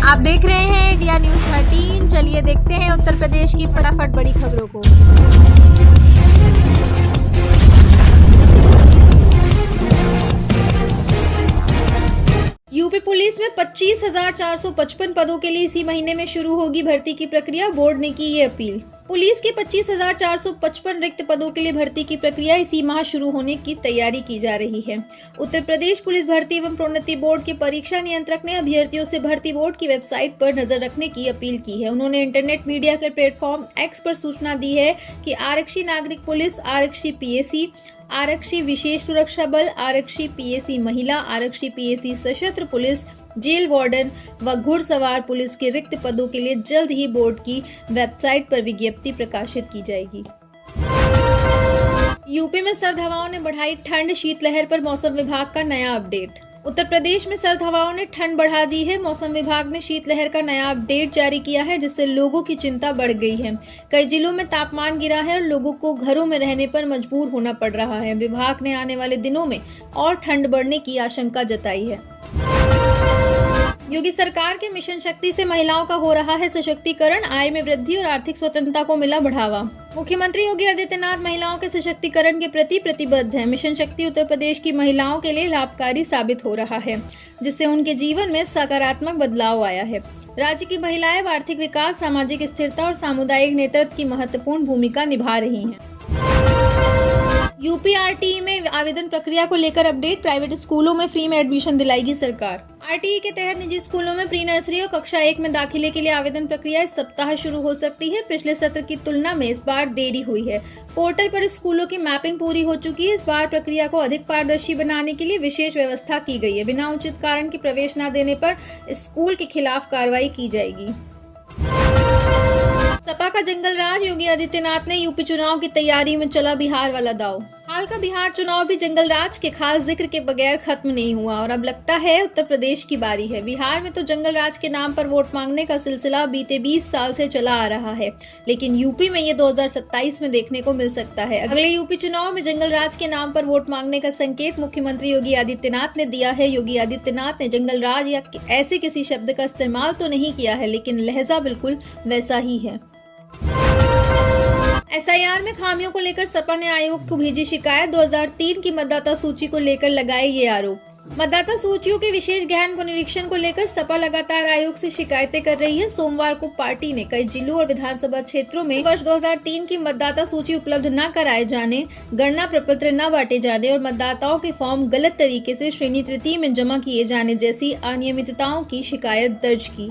आप देख रहे हैं इंडिया न्यूज 13। चलिए देखते हैं उत्तर प्रदेश की फटाफट बड़ी खबरों को। यूपी पुलिस में 25,455 पदों के लिए इसी महीने में शुरू होगी भर्ती की प्रक्रिया। बोर्ड ने की ये अपील। पुलिस के 25,455 रिक्त पदों के लिए भर्ती की प्रक्रिया इसी माह शुरू होने की तैयारी की जा रही है। उत्तर प्रदेश पुलिस भर्ती एवं प्रोन्नति बोर्ड के परीक्षा नियंत्रक ने अभ्यर्थियों से भर्ती बोर्ड की वेबसाइट पर नजर रखने की अपील की है। उन्होंने इंटरनेट मीडिया के प्लेटफॉर्म एक्स पर सूचना दी है कि आरक्षी नागरिक पुलिस, आरक्षी पीएसी, आरक्षी विशेष सुरक्षा बल, आरक्षी पीएसी महिला, आरक्षी पीएसी सशस्त्र पुलिस, जेल वार्डन व घुड़सवार पुलिस के रिक्त पदों के लिए जल्द ही बोर्ड की वेबसाइट पर विज्ञप्ति प्रकाशित की जाएगी। यूपी में सर्द हवाओं ने बढ़ाई ठंड, शीतलहर पर मौसम विभाग का नया अपडेट। उत्तर प्रदेश में सर्द हवाओं ने ठंड बढ़ा दी है। मौसम विभाग ने शीतलहर का नया अपडेट जारी किया है, जिससे लोगों की चिंता बढ़ गई है। कई जिलों में तापमान गिरा है और लोगों को घरों में रहने पर मजबूर होना पड़ रहा है। विभाग ने आने वाले दिनों में और ठंड बढ़ने की आशंका जताई है। योगी सरकार के मिशन शक्ति से महिलाओं का हो रहा है सशक्तिकरण, आय में वृद्धि और आर्थिक स्वतंत्रता को मिला बढ़ावा। मुख्यमंत्री योगी आदित्यनाथ महिलाओं के सशक्तिकरण के प्रति प्रतिबद्ध हैं। मिशन शक्ति उत्तर प्रदेश की महिलाओं के लिए लाभकारी साबित हो रहा है, जिससे उनके जीवन में सकारात्मक बदलाव आया है। राज्य की महिलाएं आर्थिक विकास, सामाजिक स्थिरता और सामुदायिक नेतृत्व की महत्वपूर्ण भूमिका निभा रही हैं। यूपी आरटीई में आवेदन प्रक्रिया को लेकर अपडेट। प्राइवेट स्कूलों में फ्री में एडमिशन दिलाएगी सरकार। आरटीई के तहत निजी स्कूलों में प्री नर्सरी और कक्षा 1 में दाखिले के लिए आवेदन प्रक्रिया इस सप्ताह शुरू हो सकती है। पिछले सत्र की तुलना में इस बार देरी हुई है। पोर्टल पर स्कूलों की मैपिंग पूरी हो चुकी है। इस बार प्रक्रिया को अधिक पारदर्शी बनाने के लिए विशेष व्यवस्था की गई है। बिना उचित कारण के प्रवेश न देने पर स्कूल के खिलाफ कार्रवाई की जाएगी। सपा का जंगल राज। योगी आदित्यनाथ ने यूपी चुनाव की तैयारी में चला बिहार वाला दाव। हाल का बिहार चुनाव भी जंगल राज के खास जिक्र के बगैर खत्म नहीं हुआ और अब लगता है उत्तर प्रदेश की बारी है। बिहार में तो जंगल राज के नाम पर वोट मांगने का सिलसिला बीते 20 साल से चला आ रहा है, लेकिन यूपी में ये 2027 में देखने को मिल सकता है। अगले यूपी चुनाव में जंगल राज के नाम पर वोट मांगने का संकेत मुख्यमंत्री योगी आदित्यनाथ ने दिया है। योगी आदित्यनाथ ने जंगल राज या ऐसे किसी शब्द का इस्तेमाल तो नहीं किया है, लेकिन लहजा बिल्कुल वैसा ही है। एसआईआर में खामियों को लेकर सपा ने आयोग को भेजी शिकायत। 2003 की मतदाता सूची को लेकर लगाए ये आरोप। मतदाता सूचियों के विशेष गहन पुनरीक्षण को लेकर सपा लगातार आयोग से शिकायतें कर रही है। सोमवार को पार्टी ने कई जिलों और विधानसभा क्षेत्रों में वर्ष 2003 की मतदाता सूची उपलब्ध न कराए जाने, गणना प्रपत्र न बांटे जाने और मतदाताओं के फॉर्म गलत तरीके से श्रेणी तृतीय में जमा किए जाने जैसी अनियमितताओं की शिकायत दर्ज की।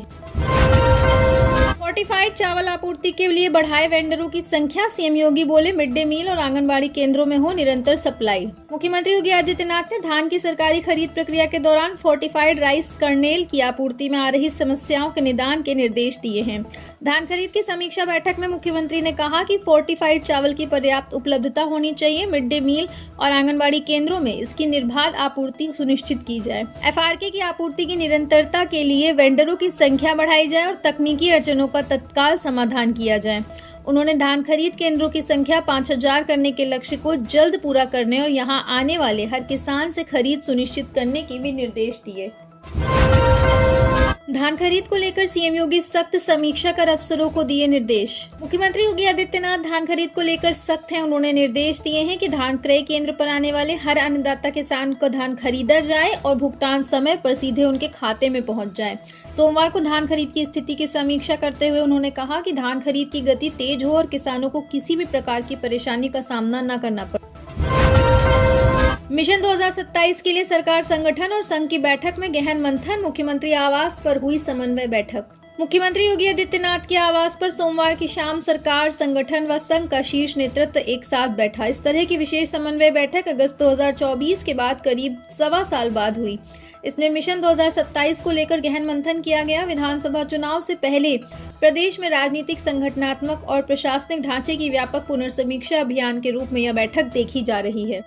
फोर्टिफाइड चावल आपूर्ति के लिए बढ़ाए वेंडरों की संख्या। सीएम योगी बोले मिड डे मील और आंगनबाड़ी केंद्रों में हो निरंतर सप्लाई। मुख्यमंत्री योगी आदित्यनाथ ने धान की सरकारी खरीद प्रक्रिया के दौरान फोर्टिफाइड राइस कर्नेल की आपूर्ति में आ रही समस्याओं के निदान के निर्देश दिए हैं। धान खरीद की समीक्षा बैठक में मुख्यमंत्री ने कहा कि फोर्टिफाइड चावल की पर्याप्त उपलब्धता होनी चाहिए। मिड डे मील और आंगनबाड़ी केंद्रों में इसकी निर्बाध आपूर्ति सुनिश्चित की जाए। एफआरके की आपूर्ति की निरंतरता के लिए वेंडरों की संख्या बढ़ाई जाए और तकनीकी अड़चनों का तत्काल समाधान किया जाए। उन्होंने धान खरीद केंद्रों की संख्या 5000 करने के लक्ष्य को जल्द पूरा करने और यहां आने वाले हर किसान से खरीद सुनिश्चित करने के भी निर्देश दिए। धान खरीद को लेकर सीएम योगी सख्त समीक्षा कर अफसरों को दिए निर्देश। मुख्यमंत्री योगी आदित्यनाथ धान खरीद को लेकर सख्त हैं। उन्होंने निर्देश दिए हैं कि धान क्रय केंद्र पर आने वाले हर अन्नदाता किसान को धान खरीदा जाए और भुगतान समय पर सीधे उनके खाते में पहुंच जाए। सोमवार को धान खरीद की स्थिति की समीक्षा करते हुए उन्होंने कहा कि धान खरीद की गति तेज हो और किसानों को किसी भी प्रकार की परेशानी का सामना न करना पड़े। मिशन 2027 के लिए सरकार संगठन और संघ की बैठक में गहन मंथन। मुख्यमंत्री आवास पर हुई समन्वय बैठक। मुख्यमंत्री योगी आदित्यनाथ के आवास पर सोमवार की शाम सरकार, संगठन व संघ का शीर्ष नेतृत्व एक साथ बैठा। इस तरह की विशेष समन्वय बैठक अगस्त 2024 के बाद करीब 1.25 साल बाद हुई। इसमें मिशन 2027 को लेकर गहन मंथन किया गया। विधानसभा चुनाव से पहले प्रदेश में राजनीतिक, संगठनात्मक और प्रशासनिक ढांचे की व्यापक पुनर्समीक्षा अभियान के रूप में यह बैठक देखी जा रही है।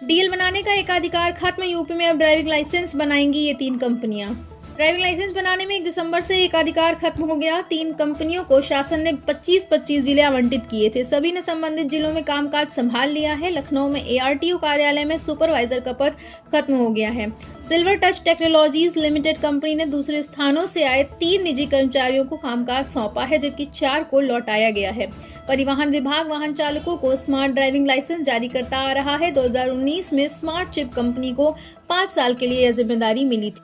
डील बनाने का एकाधिकार खत्म। यूपी में अब ड्राइविंग लाइसेंस बनाएंगी ये 3 कंपनियां। ड्राइविंग लाइसेंस बनाने में 1 दिसंबर से एकाधिकार खत्म हो गया। 3 कंपनियों को शासन ने 25-25 जिले आवंटित किए थे। सभी ने संबंधित जिलों में कामकाज संभाल लिया है। लखनऊ में ARTO कार्यालय में सुपरवाइजर का पद खत्म हो गया है। Silver touch technologies limited company ने दूसरे स्थानों से आए 3 निजी कर्मचारियों को कामकाज सौंपा है, जबकि 4 को लौटाया गया है। परिवहन विभाग वाहन चालकों को स्मार्ट ड्राइविंग लाइसेंस जारी करता आ रहा है। 2019 में स्मार्ट चिप कंपनी को 5 साल के लिए यह जिम्मेदारी मिली थी।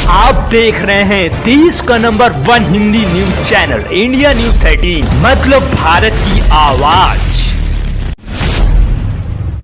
आप देख रहे हैं देश का number 1 Hindi news channel India news 13, मतलब भारत की आवाज।